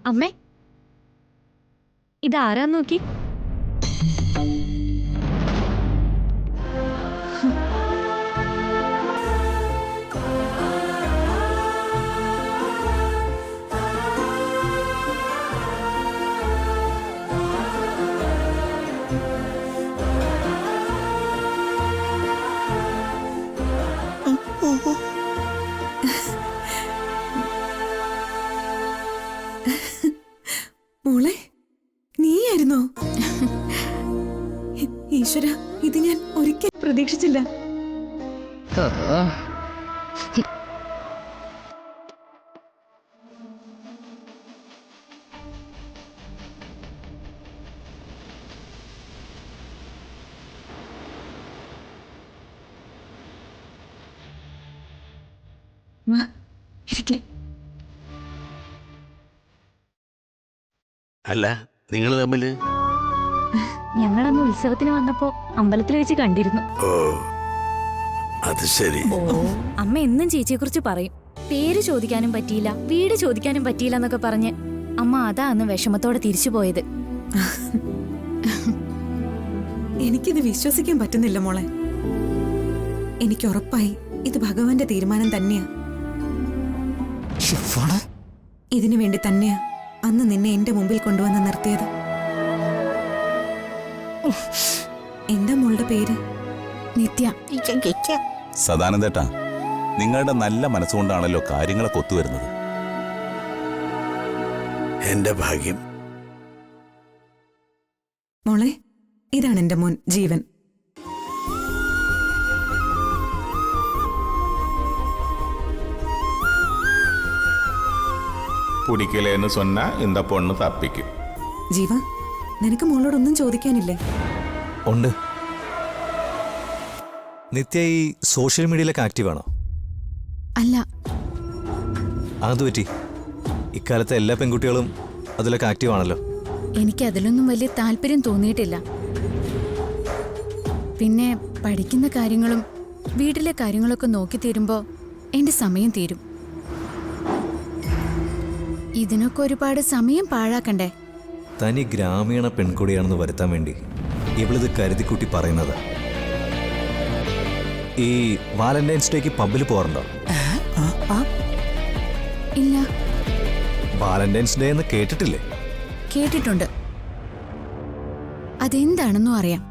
അമ്മേ, ഇതാരാന്ന് നോക്കി. മോളെ, നീയായിരുന്നോ? ഈശ്വര, ഇത് ഞാൻ ഒരിക്കൽ പ്രതീക്ഷിച്ചില്ല. അല്ല, നിങ്ങൾ തമ്മില് ഞങ്ങളന്ന് ഉത്സവത്തിന് വന്നപ്പോ അമ്പലത്തിൽ വെച്ച് കണ്ടിരുന്നു. ഓ, അത് ശരി. അമ്മ എന്നും ചേച്ചിയെ കുറിച്ച് പറയും. പേര് ചോദിക്കാനും പറ്റിയില്ല, വീട് ചോദിക്കാനും പറ്റിയില്ല എന്നൊക്കെ പറഞ്ഞ് അമ്മ അതാ അന്ന് വിഷമത്തോടെ തിരിച്ചു പോയത്. എനിക്കിത് വിശ്വസിക്കാൻ പറ്റുന്നില്ല മോളെ. എനിക്ക് ഉറപ്പായി ഇത് ഭഗവാന്റെ തീരുമാനം തന്നെയാ. ഇതിനു വേണ്ടി തന്നെയാ അന്ന് നിന്നെ എന്റെ മുമ്പിൽ കൊണ്ടുവന്ന് നിർത്തിയത്. എന്താ മോളുടെ പേര്? നിത്യ. സദാനന്ദേട്ടാ, നിങ്ങളുടെ നല്ല മനസ്സുകൊണ്ടാണല്ലോ കാര്യങ്ങളൊക്കെ ഒത്തുവരുന്നത്. എന്റെ ഭാഗ്യം. മോളെ, ഇതാണ് എന്റെ മോൻ ജീവൻ. പിടിക്കലേന്ന് சொன்னா இந்த பொண்ணு തപ്പിക്കും. ജീവ, നിനക്ക് മോളോടൊന്നും ചോദിക്കാനില്ലേ? ഉണ്ട്. നിത്യ ഈ സോഷ്യൽ മീഡിയയിലൊക്കെ ആക്റ്റീവ് ആണോ? അല്ല. അത് പറ്റി, ഇക്കാലത്തെ എല്ലാ പെൺകുട്ടികളും അതിലൊക്കെ ആക്റ്റീവ് ആണല്ലോ. എനിക്ക് അതിലൊന്നും വലിയ താല്പര്യം തോന്നിയിട്ടില്ല. പിന്നെ പഠിക്കുന്ന കാര്യങ്ങളും വീട്ടിലെ കാര്യങ്ങളൊക്കെ നോക്കി തീരുമ്പോ എന്റെ സമയം തീരും. ഇതിനൊക്കെ ഒരുപാട് സമയം പാഴാക്കണ്ടേ? തനി ഗ്രാമീണ പെൺകുടിയാണെന്ന് വരുത്താൻ വേണ്ടി ഇവളിത് കരുതിക്കുട്ടി പറയുന്നത്. ഈ വാലന്റൈൻസ് ഡേക്ക് പബ്ബിൽ പോകാറുണ്ടോ? ഇല്ല. വാലന്റൈൻസ് ഡേ എന്ന് കേട്ടിട്ടില്ലേ? കേട്ടിട്ടുണ്ട്. അതെന്താണെന്നും അറിയാം.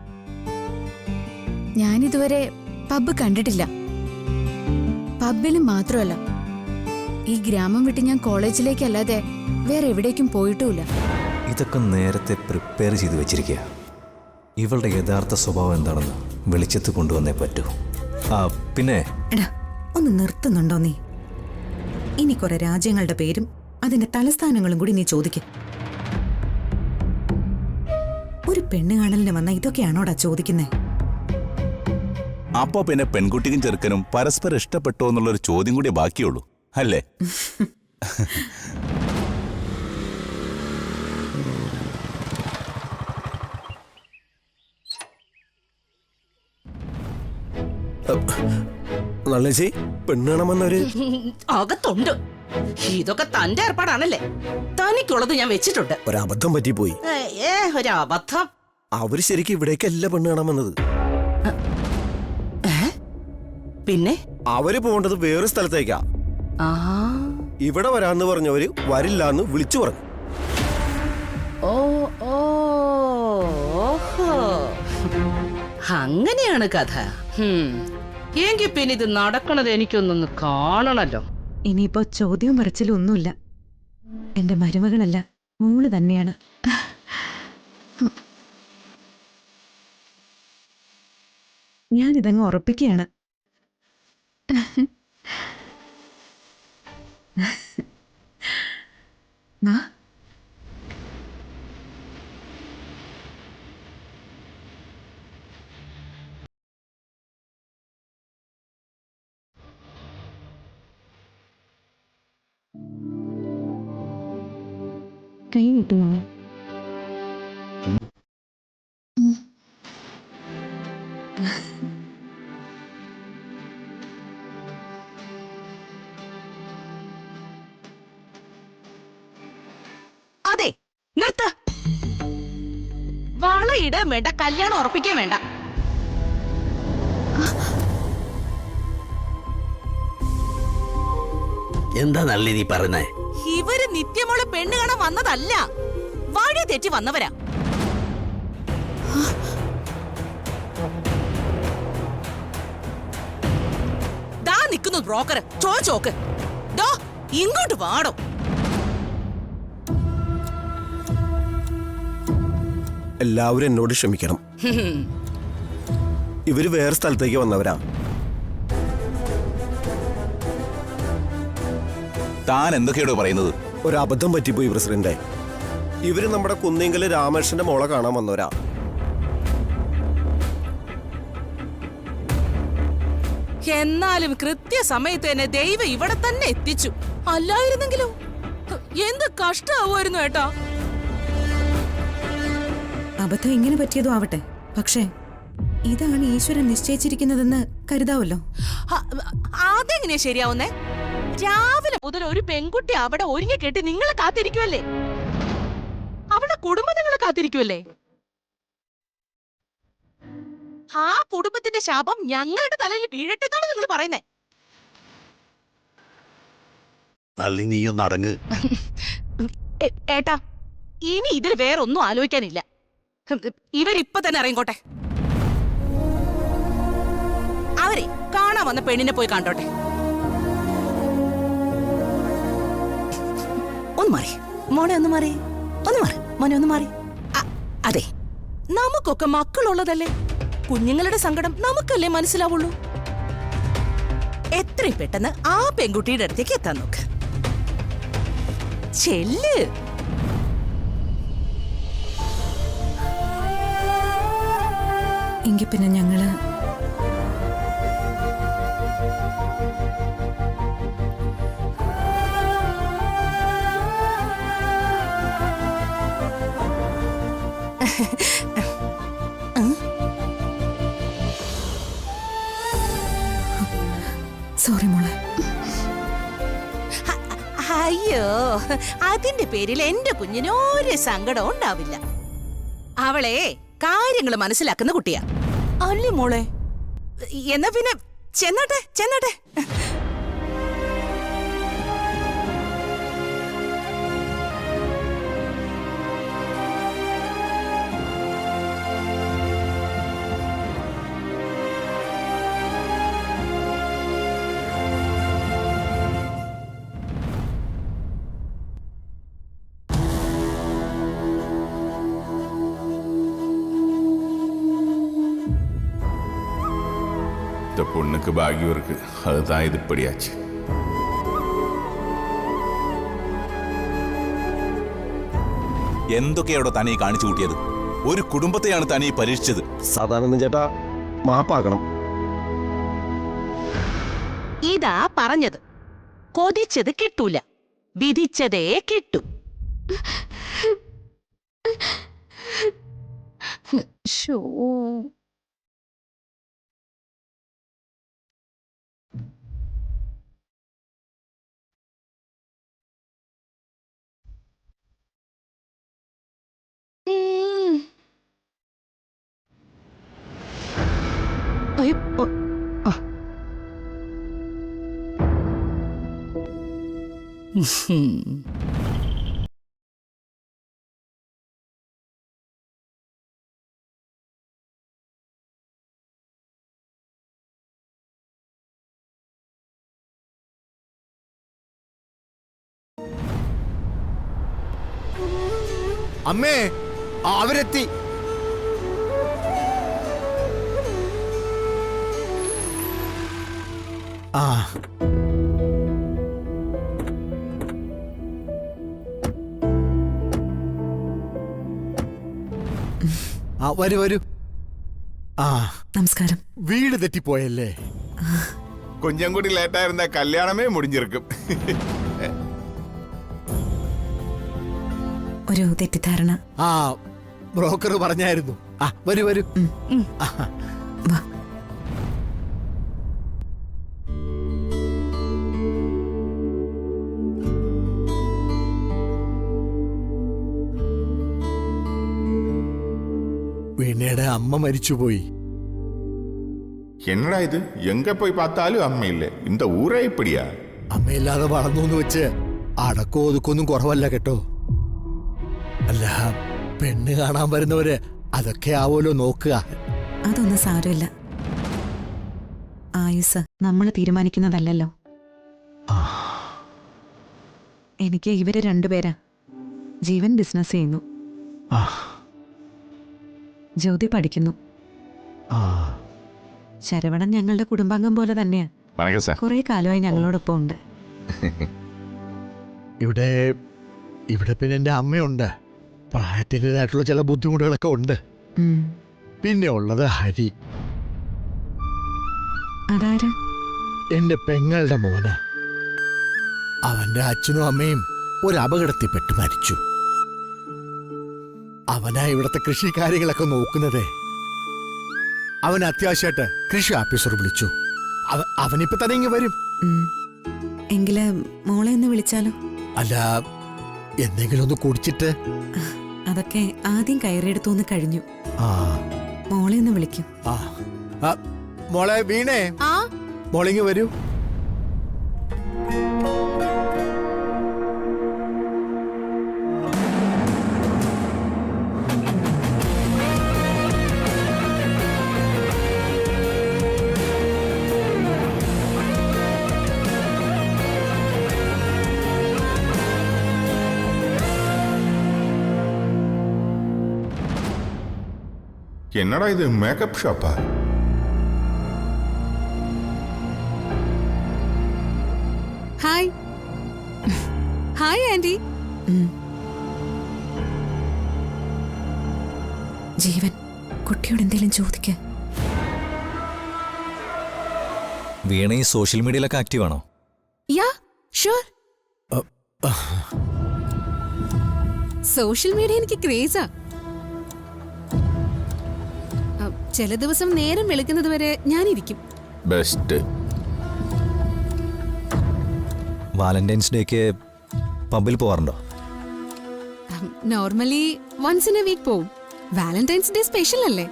ഞാനിതുവരെ പബ്ബ് കണ്ടിട്ടില്ല. പബ്ബിലും മാത്രമല്ല, ഈ ഗ്രാമം വിട്ട് ഞാൻ കോളേജിലേക്കല്ലാതെ വേറെ എവിടേക്കും പോയിട്ടുമില്ല. ഇതൊക്കെ നേരത്തെ പ്രിപ്പയർ ചെയ്ത് വെച്ചിരിക്കുക. ഇവളുടെ യഥാർത്ഥ സ്വഭാവം എന്താണെന്ന് വെളിച്ചത്ത് കൊണ്ടുവന്നേ പറ്റൂ. പിന്നെ എടാ, ഒന്ന് നിർത്തുന്നുണ്ടോ നീ? ഇനി കുറെ രാജ്യങ്ങളുടെ പേരും അതിന്റെ തലസ്ഥാനങ്ങളും കൂടി നീ ചോദിക്കും. ഒരു പെണ്ണ് കാണലിന് വന്ന ഇതൊക്കെയാണോടാ ചോദിക്കുന്നേ? അപ്പോ പിന്നെ പെൺകുട്ടിക്കും ചെറുക്കനും പരസ്പരം ഇഷ്ടപ്പെട്ടോ എന്നുള്ളൊരു ചോദ്യം കൂടി ബാക്കിയുള്ളൂ, അല്ലേ? നല്ലേച്ചി, പെണ്ണുകാണമെന്നൊരു അകത്തുണ്ട്. ഇതൊക്കെ തന്റെ ഏർപ്പാടാണല്ലേ? തനിക്കുള്ളത് ഞാൻ വെച്ചിട്ടുണ്ട്. ഒരബദ്ധം പറ്റിപ്പോയി. ഒരബദ്ധം. അവര് ശരിക്കും ഇവിടേക്കല്ല പെണ്ണ് കാണാൻ വന്നത്. പിന്നെ അവര് പോകേണ്ടത് വേറെ സ്ഥലത്തേക്കാ. ഇവിടെ വരാന്ന് പറഞ്ഞവര് വരില്ലാന്ന് വിളിച്ചു പറഞ്ഞു. ഓ ഓ ഓഹോ, അങ്ങനെയാണ് കഥ. എങ്കിൽ പിന്നെ ഇത് നടക്കണത് എനിക്കൊന്നൊന്ന് കാണണല്ലോ. ഇനിയിപ്പോ ചോദ്യവും പറച്ചിലും ഒന്നുമില്ല. എന്റെ മരുമകളല്ല, മോള് തന്നെയാണ്. ഞാനിതങ്ങ് ഉറപ്പിക്കുകയാണ്. കൈ കിട്ടുമോ? അതെ, നിർത്ത്. വളയിടാൻ വേണ്ട, കല്യാണം ഉറപ്പിക്കാൻ വേണ്ട. എന്താ നളിനി പറഞ്ഞേ? ഇവര് നിത്യമോളെ പെണ്ണ് കാണാൻ വന്നതല്ല, വഴി തെറ്റി വന്നവരാ. ദാ നിൽക്കുന്നു ബ്രോക്കർ. ചോക്ക് ദോ ഇങ്ങോട്ട് വാടോ. എല്ലാവരും എന്നോട് ക്ഷമിക്കണം. ഇവര് വേറെ സ്ഥലത്തേക്ക് വന്നവരാ. താൻ എന്തൊക്കെയാണോ പറയുന്നത്? ഒരു അബദ്ധം പറ്റിപ്പോയി പ്രസിഡന്റ്. ഇവര് നമ്മുടെ കുന്നിങ്കല് രാമകൃഷ്ണന്റെ മോളെ കാണാൻ വന്നവരാ. എന്നാലും കൃത്യസമയത്ത് തന്നെ ദൈവം ഇവിടെ തന്നെ എത്തിച്ചു. അല്ലായിരുന്നെങ്കിലോ എന്ത് കഷ്ടമാവുമായിരുന്നു ഏട്ടാ. അബദ്ധം ഇങ്ങനെ പറ്റിയതും ആവട്ടെ, പക്ഷേ ഇതാണ് ഈശ്വരൻ നിശ്ചയിച്ചിരിക്കുന്നതെന്ന് കരുതാവല്ലോ. അതെങ്ങനെയാ ശരിയാവുന്നേ? രാവിലെ മുതൽ ഒരു പെൺകുട്ടി അവിടെ ഒരുങ്ങി കെട്ടി നിങ്ങളെ കാത്തിരിക്കുമല്ലേ? അവളുടെ കുടുംബം നിങ്ങളെ കാത്തിരിക്കുമല്ലേ? ആ കുടുംബത്തിന്റെ ശാപം ഞങ്ങളുടെ തലയിൽ വീഴട്ടെന്നാണ് നിങ്ങൾ പറയുന്നേ. നളിനിയൊന്ന് അടങ്ങ്. ഏട്ടാ, ഇനി ഇതിൽ വേറെ ഒന്നും ആലോചിക്കാനില്ല. ഇവരിപ്പൊ തന്നെ ഇറങ്ങിക്കോട്ടെ. അവരെ കാണാൻ വന്ന പെണ്ണിനെ പോയി കണ്ടോട്ടെ. ഒന്ന് മാറി മോനെ, ഒന്ന് മാറി, ഒന്ന് മാറി മോനെ, ഒന്ന് മാറി. അതെ, നമുക്കൊക്കെ മക്കളുള്ളതല്ലേ, കുഞ്ഞുങ്ങളുടെ സങ്കടം നമുക്കല്ലേ മനസ്സിലാവുള്ളൂ. എത്രയും പെട്ടെന്ന് ആ പെൺകുട്ടിയുടെ അടുത്തേക്ക് എത്താൻ നോക്ക്. ചെല്ല്. എങ്കിൽ പിന്നെ ഞങ്ങള് സോറി മോളെ. അയ്യോ, അതിന്റെ പേരിൽ എന്റെ കുഞ്ഞിന് ഒരു സങ്കടം ഉണ്ടാവില്ല. അവളെ കാര്യങ്ങൾ മനസ്സിലാക്കുന്ന കുട്ടിയാ അല്ലേ മോളെ? എന്നാ പിന്നെ ചെന്നട്ടെ ചെന്നട്ടെ. இந்த பொண்ணுக்கு பாக்கியம் இருக்கு, அதுதான் இது இப்படியாச்சு. എന്തൊക്കെയാണോ താനീ കാണിച്ചു കൂട്ടിയത്? ഒരു കുടുംബത്തെയാണ് താനീ പരീക്ഷിച്ചത്. സാധാരണ ചേട്ടാ, മാപ്പാക്കണം. ഇതാ പറഞ്ഞത്, കൊതിച്ചത് കിട്ടൂല, വിധിച്ചതേ കിട്ടൂ. അമ്മേ, അവരെത്തി. വരൂ വരൂ. നമസ്കാരം. വീട് തെറ്റിപ്പോയല്ലേ? கொஞ்சம் கூடி லேட்டா இருந்தா கல்யாணமே முடிஞ்சிருக்கும். ഒരു തെറ്റിദ്ധാരണ. ആ ബ്രോക്കർ പറഞ്ഞായിരുന്നു. ആ വരൂ വരൂ. വാ. വീണയുടെ അമ്മ മരിച്ചുപോയി. എന്നടാ ഇത് എങ്ക പോയി பார்த்தாலும் അമ്മയില്ലേ இந்த ஊரே இப்படியா അമ്മയില്ലാതെ വളർന്നു എന്ന് വെച്ച് അടക്കോ ഒതുക്കൊന്നും കുറവല്ല കേട്ടോ. അല്ല, പെണ്ണ് കാണാൻ വരുന്നവര് അതൊക്കെ ആവോലോ നോക്കുക. അതൊന്നും സാരമില്ല. ആയുസ് നമ്മൾ തീരുമാനിക്കുന്നതല്ലല്ലോ. എനിക്ക് ഇവര് രണ്ടുപേരാ. ജീവൻ ബിസിനസ് ചെയ്യുന്നു, ജ്യോതി പഠിക്കുന്നു. ശരവണൻ ഞങ്ങളുടെ കുടുംബാംഗം പോലെ തന്നെയാ. വണക്കം സാർ. കുറെ കാലമായി ഞങ്ങളോടൊപ്പം ഉണ്ട്. ഇവിടെ ഇവിടെ പിന്നെ എൻ്റെ അമ്മയുണ്ട്. പ്രായത്തിൻ്റെതായിട്ടുള്ള ചില ബുദ്ധിമുട്ടുകളൊക്കെ ഉണ്ട്. ഉം. പിന്നെ ഉള്ളത് ഹരി, അതാര്? എൻ്റെ പെങ്ങളുടെ മോന. അവന്റെ അച്ഛനും അമ്മയും ഒരു അപകടത്തിൽപ്പെട്ട് മരിച്ചു. അവനാ ഇവിടുത്തെ കൃഷി കാര്യങ്ങളൊക്കെ നോക്കുന്നതേ. അവൻ അത്യാവശ്യമായിട്ട് കൃഷി ഓഫീസർ വിളിച്ചു. അവനിപ്പോ തന്നെ ഇങ്ങ് വരും. എങ്കില് മോളെ ഒന്ന് വിളിച്ചാലോ? അല്ല, എന്തെങ്കിലും ഒന്ന് കുടിച്ചിട്ട്. അതൊക്കെ ആദ്യം കയറിയെടുത്തൊന്ന് കഴിഞ്ഞു. ആ മോളെ ഒന്ന് വിളിക്കും. ആ ആ, മോളെ വീണേ, ആ മോളിങ്ങ് വരൂ. എന്നടാ ഇത് മേക്കപ്പ് ഷോപ്പാ? Hi hi aunty. ജീവൻ, കുട്ടിയോട് എന്തെങ്കിലും ചോദിക്ക. വീണ ഈ സോഷ്യൽ മീഡിയയിലൊക്കെ ആക്റ്റീവ് ആണോ? Yeah sure. സോഷ്യൽ മീഡിയ എനിക്ക് ക്രേസാ. ചില ദിവസം നേരം വെളുക്കുന്നത് വരെ ഞാനിരിക്കും. ബെസ്റ്റ്. വാലന്റൈൻസ് ഡേക്ക് പബ്ബിൽ പോവാറുണ്ടോ? Normally once in a week പോവും. വാലന്റൈൻസ് ഡേ സ്പെഷ്യൽ അല്ലേ?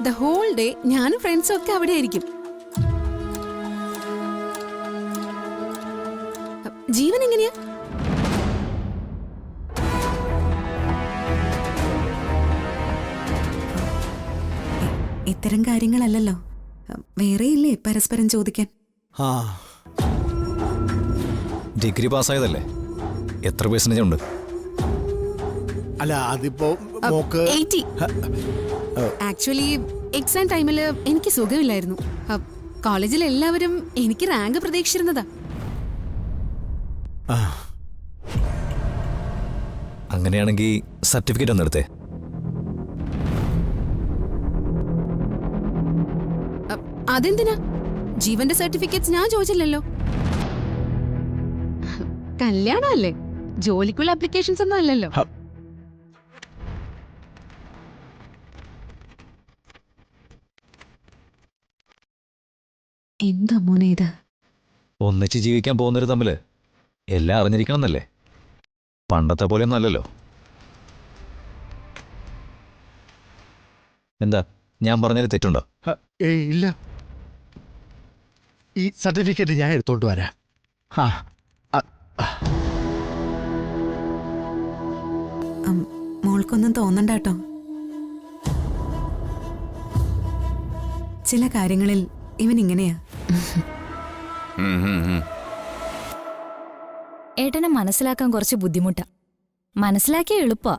ദ ഹോൾ ഡേ ഞാനും ഫ്രണ്ട്സും ഒക്കെ അവിടെ ആയിരിക്കും. ജീവൻ എങ്ങനെയാ? ഇത്തരം കാര്യങ്ങളല്ലല്ലോ. വേറെയില്ലേ പരസ്പരം ചോദിക്കാൻ? ആ ഡിഗ്രി പാസ്സായതല്ലേ? എത്ര പെർസെന്റേജ് ഉണ്ട്? അല്ല, അതിപ്പോ മോക്ക് 80. ആക്ച്വലി എക്സാം ടൈമില് എനിക്ക് സുഖമില്ലായിരുന്നു. കോളേജിൽ എല്ലാവരും എനിക്ക് റാങ്ക് പ്രതീക്ഷിച്ചിരുന്നതാ. അങ്ങനെയാണെങ്കിൽ സർട്ടിഫിക്കറ്റ് ഒന്ന് എടുത്തേ. അതെന്തിനാ? ജീവന്റെ സർട്ടിഫിക്കറ്റ്സ് ഞാൻ ചോദിച്ചില്ലല്ലോ. കല്യാണമല്ലേ, ജോലിക്കുള്ള ആപ്ലിക്കേഷൻസ് ഒന്നും അല്ലല്ലോ. എന്താ മോനെ ഇത്? ഒന്നിച്ച് ജീവിക്കാൻ പോകുന്നവർ തമ്മിൽ എല്ലാം അറിഞ്ഞിരിക്കണമെന്നല്ലേ? പണ്ടത്തെ പോലെയൊന്നും അല്ലല്ലോ. എന്താ ഞാൻ പറഞ്ഞതിൽ തെറ്റുണ്ടോ? ഏയ് ഇല്ല. ഈ സർട്ടിഫിക്കറ്റ് ഞാൻ എടുത്തോണ്ട് വരാം. മോൾക്കൊന്നും തോന്നണ്ട കേട്ടോ. ചില കാര്യങ്ങളിൽ ഇവൻ ഇങ്ങനെയാ. ഏട്ടനെ മനസ്സിലാക്കാൻ കുറച്ച് ബുദ്ധിമുട്ടാ. മനസ്സിലാക്കിയ എളുപ്പാ.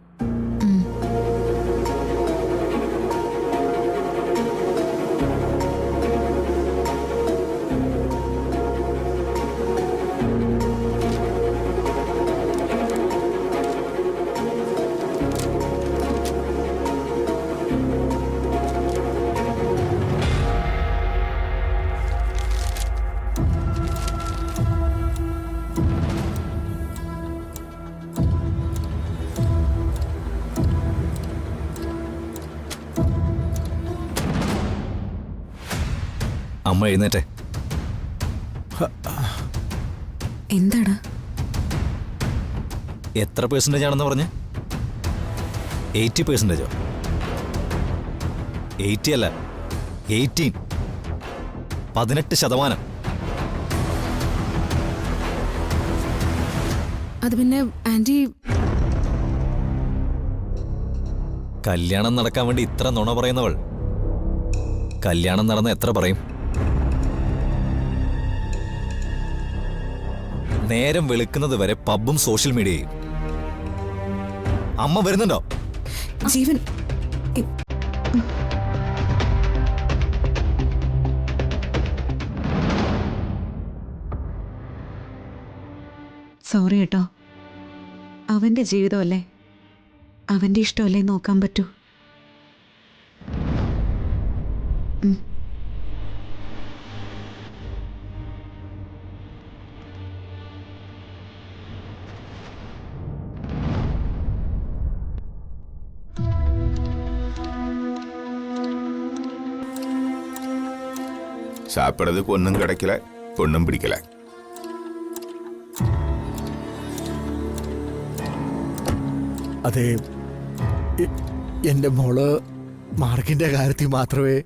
അമ്മ എഴുന്നേറ്റെ. എന്താടാ? എത്ര പെർസെൻറ്റേജ് ആണെന്ന് പറഞ്ഞ്? 80%. 80 അല്ല, 18. 18%. അത് പിന്നെ ആന്റി, കല്യാണം നടക്കാൻ വേണ്ടി ഇത്ര നുണ പറയുന്നവൾ കല്യാണം നടന്ന എത്ര പറയും? നേരം വെളുക്കുന്നത് വരെ പബ്ബും സോഷ്യൽ മീഡിയയും. അമ്മ വരുന്നുണ്ടോ? ജീവൻ, സോറി കേട്ടോ. അവന്റെ ജീവിതമല്ലേ, അവന്റെ ഇഷ്ടമല്ലേ നോക്കാൻ പറ്റൂ. சாப்பிட்றதுக்கு ஒன்றும் கிடைக்கல, பொண்ணும் பிடிக்கல. അതെ, എന്റെ മോള് മാർക്കിന്റെ കാര്യത്തിൽ മാത്രമേ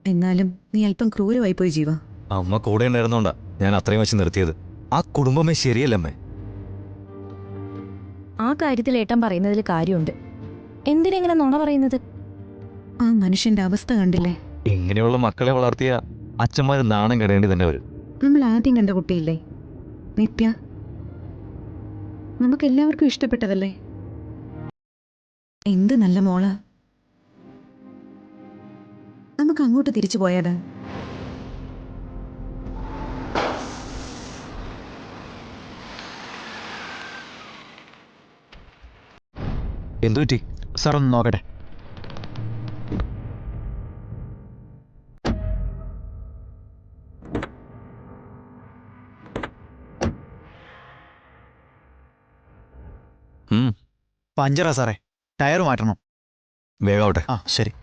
എന്നാലും നീ അല്പം ക്രൂരമായി പോയി ജീവ. അമ്മ കൂടെ ഉണ്ടായിരുന്നോണ്ടാ ഞാൻ അത്രയും വെച്ച് നിർത്തിയത്. ആ കുടുംബമേ ശരിയല്ലമ്മേ. ആ കാര്യത്തിൽ ഏട്ടൻ പറയുന്നതിൽ കാര്യമുണ്ട്. എന്തിനെങ്ങനെ നുണ പറയുന്നത്? ആ മനുഷ്യന്റെ അവസ്ഥ കണ്ടില്ലേ? ഇങ്ങനെയുള്ള മക്കളെ വളർത്തിയ അച്ഛന്മാർ നാണം കെടേണ്ടി തന്നെ വരും. നമ്മൾ ആദ്യം കണ്ട കുട്ടിയില്ലേ നിത്യ, നമുക്കെല്ലാവർക്കും ഇഷ്ടപ്പെട്ടതല്ലേ? എന്ത് നല്ല മോള്. നമുക്ക് അങ്ങോട്ട് തിരിച്ചു പോയാലോ? എന്തു പറ്റി? സാർ ഒന്ന് നോക്കട്ടെ. പഞ്ചറാ സാറേ, ടയർ മാറ്റണം. വേഗാവട്ടെ. ആ ശരി.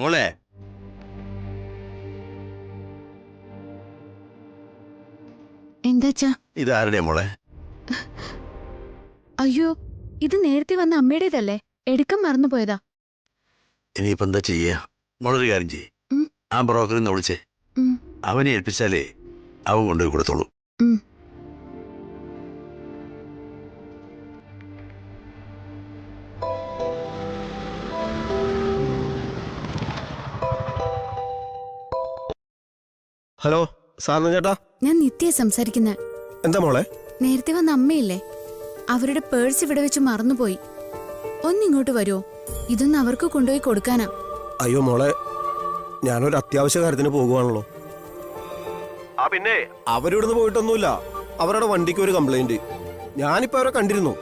മോളെ, എന്താച്ചാ? ഇതാരുടെ മോളെ? അയ്യോ, ഇത് നേരത്തെ വന്ന അമ്മയുടേതല്ലേ, എടുക്കാൻ മറന്നുപോയതാ. ഇനിയിപ്പോ എന്താ ചെയ്യാ? മോളൊരു കാര്യം ചെയ്യേ, ആ ബ്രോക്കറിന്ന് വിളിച്ചേ. അവനെ ഏൽപ്പിച്ചാലേ അവൻ കൊണ്ടുപോയി കൊടുത്തോളൂ. ഹലോ, സാറിന് ചേട്ടാ. ഞാൻ നിത്യ സംസാരിക്കുന്ന. എന്താ മോളെ? നേരത്തെ വന്ന അമ്മയില്ലേ, അവരുടെ പേഴ്സ് ഇവിടെ വെച്ച് മറന്നുപോയി. ഒന്നിങ്ങോട്ട് വരുമോ? ഇതൊന്ന് അവർക്ക് കൊണ്ടുപോയി കൊടുക്കാനാ. അയ്യോ മോളെ, ഞാനൊരു അത്യാവശ്യ കാര്യത്തിന് പോകുവാണല്ലോ. ആ പിന്നെ അവരിവിടുന്ന് പോയിട്ടൊന്നുമില്ല. അവരുടെ വണ്ടിക്ക് ഒരു കംപ്ലൈന്റ്. ഞാനിപ്പോ അവരെ കണ്ടിരുന്നു.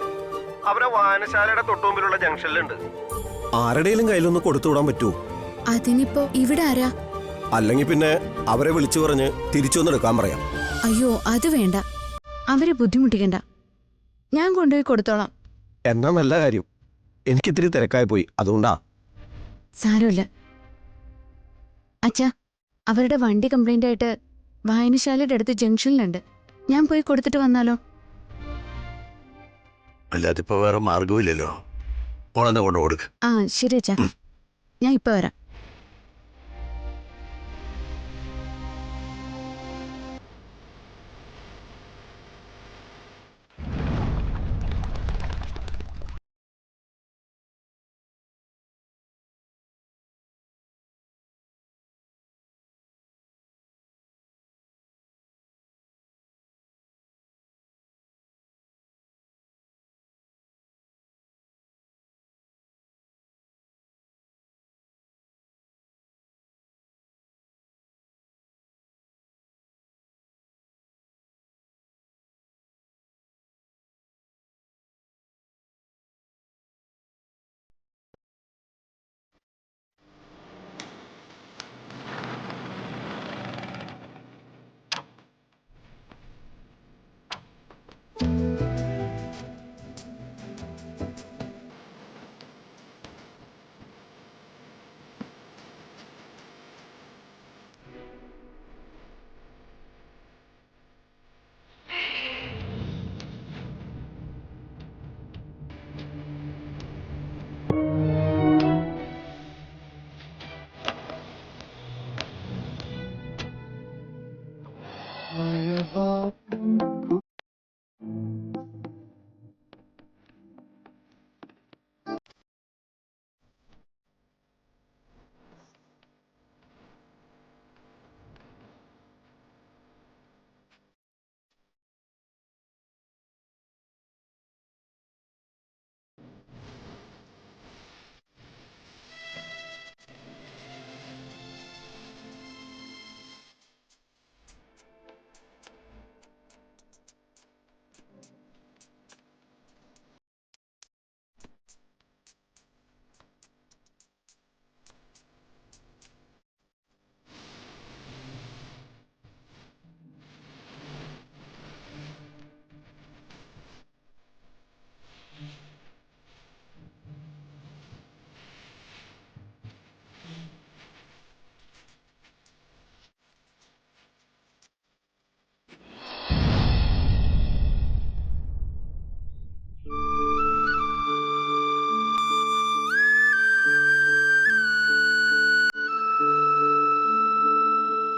അവരെ വായനശാലയുടെ തൊട്ടുമുമ്പിലുള്ള ജംഗ്ഷനിലുണ്ട്. ആരുടെയും കയ്യിലൊന്ന് കൊടുത്തുവിടാൻ പറ്റുമോ? അതിനിപ്പോ ഇവിടെ ആരാ? അല്ലെങ്കിൽ പിന്നെ അവരെ വിളിച്ചു പറഞ്ഞ് തിരിച്ചൊന്നെടുക്കാൻ പറയാം. അയ്യോ, അത് വേണ്ട. അവരെ ബുദ്ധിമുട്ടിക്കണ്ട. ഞാൻ കൊണ്ടുപോയി കൊടുത്തോളാം. എന്നാ നല്ല കാര്യം. എനിക്കിത്തിരി തിരക്കായി പോയി, അതുകൊണ്ടാ. സാരമില്ല. അച്ഛാ, അവരുടെ വണ്ടി കംപ്ലൈന്റ് ആയിട്ട് വായനശാലയുടെ അടുത്ത് ജംഗ്ഷനിലുണ്ട്. ഞാൻ പോയി കൊടുത്തിട്ട് വന്നാലോ? അല്ലാതെ ഇപ്പൊ വേറെ മാർഗമില്ലല്ലോ. മോളെന്നെ കൊണ്ട് കൊടുക്ക്. ആ ശരി അച്ഛാ, ഞാൻ ഇപ്പൊ വരാം.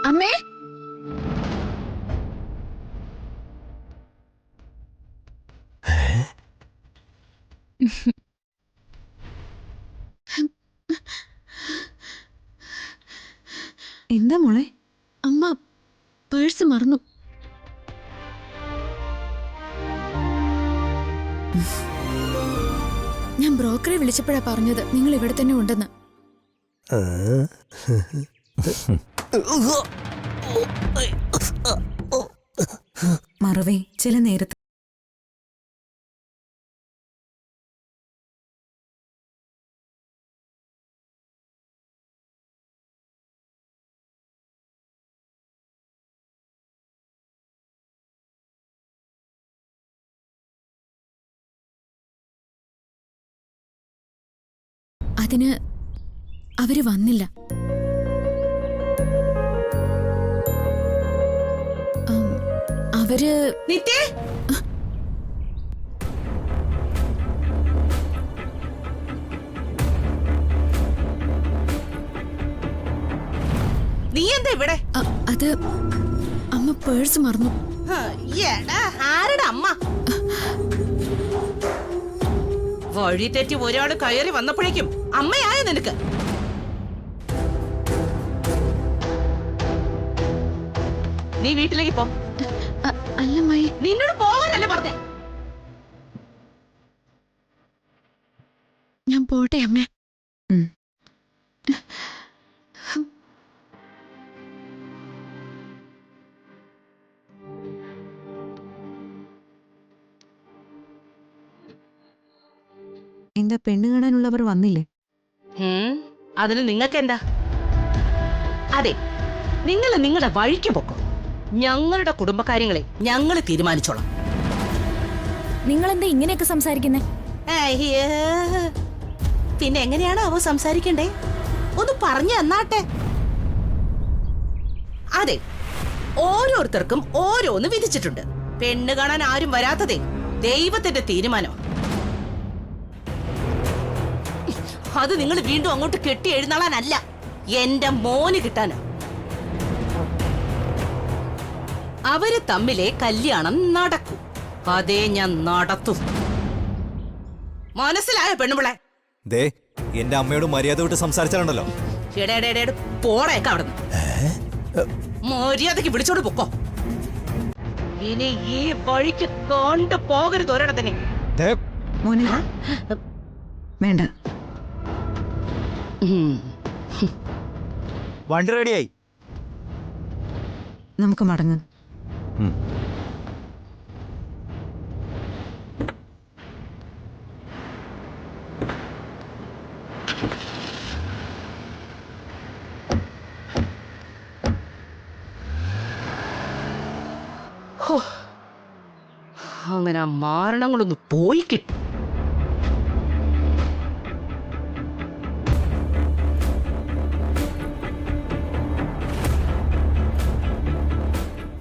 അമ്മേ, എന്താ മോളെ? അമ്മ പേഴ്സ് മറന്നു. ഞാൻ ബ്രോക്കറെ വിളിച്ചപ്പോഴാ പറഞ്ഞത് നിങ്ങൾ ഇവിടെ തന്നെ ഉണ്ടെന്ന്. മറവേ, ചില നേരത്ത് അതിന് അവര് വന്നില്ല. അവര് നീ എന്താ ഇവിടെ? അത് അമ്മ പേഴ്സ് മറന്നു. ആരുടെ അമ്മ? വഴി തെറ്റി ഒരാള് കയറി വന്നപ്പോഴേക്കും അമ്മയായ നിനക്ക്. നീ വീട്ടിലേക്ക് പോ. അല്ലമ്മായി, നിന്നോട് പോകാനല്ലേ പറഞ്ഞേ? ഞാൻ പോട്ടെ അമ്മേ. എന്താ പെണ്ണ് കാണാനുള്ളവർ വന്നില്ലേ? അതിന് നിങ്ങൾക്ക് എന്താ? അതെ, നിങ്ങൾ നിങ്ങളുടെ വഴിക്ക് പൊക്കോ. ഞങ്ങളുടെ കുടുംബകാര്യങ്ങളെ ഞങ്ങൾ തീരുമാനിച്ചോളാം. നിങ്ങൾ എന്താ ഇങ്ങനെയൊക്കെ സംസാരിക്കുന്നേ? അയ്യേ. പിന്നെ എങ്ങനെയാണോ അവ സംസാരിക്കണ്ടേ? ഒന്ന് പറഞ്ഞു തന്നാട്ടെ. അതെ, ഓരോരുത്തർക്കും ഓരോന്ന് വിധിച്ചിട്ടുണ്ട്. പെണ്ണ് കാണാൻ ആരും വരാത്തതേ ദൈവത്തിന്റെ തീരുമാനം. അത് നിങ്ങൾ വീണ്ടും അങ്ങോട്ട് കെട്ടി എഴുന്നള്ളാനല്ല, എന്റെ മോന് കിട്ടാന്. അവര് തമ്മിലെ കല്യാണം നടക്കും, അതേ ഞാൻ നടത്തും. മനസ്സിലായോ പെണ്ണുപിള്ളെ? ദേ എന്റെ അമ്മയോട് മര്യാദ വിട്ട് സംസാരിച്ചാലുണ്ടല്ലോ. പോടേക്ക അവിടുന്ന്. മര്യാദക്ക് വിളിച്ചോണ്ട് പൊക്കോ. ഇനി ഈ വഴിക്ക് കൊണ്ടു പോകരുത് ഒരിടത്തിനെ. മോനെ വേണ്ട. വണ്ടി റെഡിയായി, നമുക്ക് മടങ്ങാം. അങ്ങനെ ആ മാരണങ്ങളൊന്ന് പോയി കിട്ടും.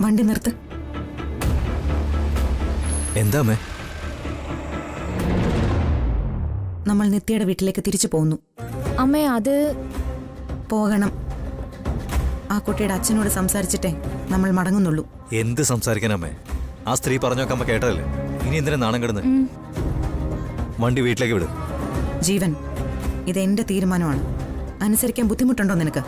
വണ്ടി നിർത്ത്. എന്താ അമ്മേ? നമ്മൾ നിത്യയുടെ വീട്ടിലേക്ക് തിരിച്ചു പോകുന്നു. അമ്മേ, അത് പോകണം. ആ കുട്ടിയുടെ അച്ഛനോട് സംസാരിച്ചിട്ടേ നമ്മൾ മടങ്ങുന്നുള്ളൂ. എന്ത് സംസാരിക്കാനമ്മേ? ആ സ്ത്രീ പറഞ്ഞൊക്കെ അമ്മ കേട്ടതല്ലേ. ഇനി എന്തിനാ നാണം കിടന്ന്? വണ്ടി വീട്ടിലേക്ക് വിടും. ജീവൻ, ഇത് എന്റെ തീരുമാനമാണ്. അനുസരിക്കാൻ ബുദ്ധിമുട്ടുണ്ടോ നിനക്ക്?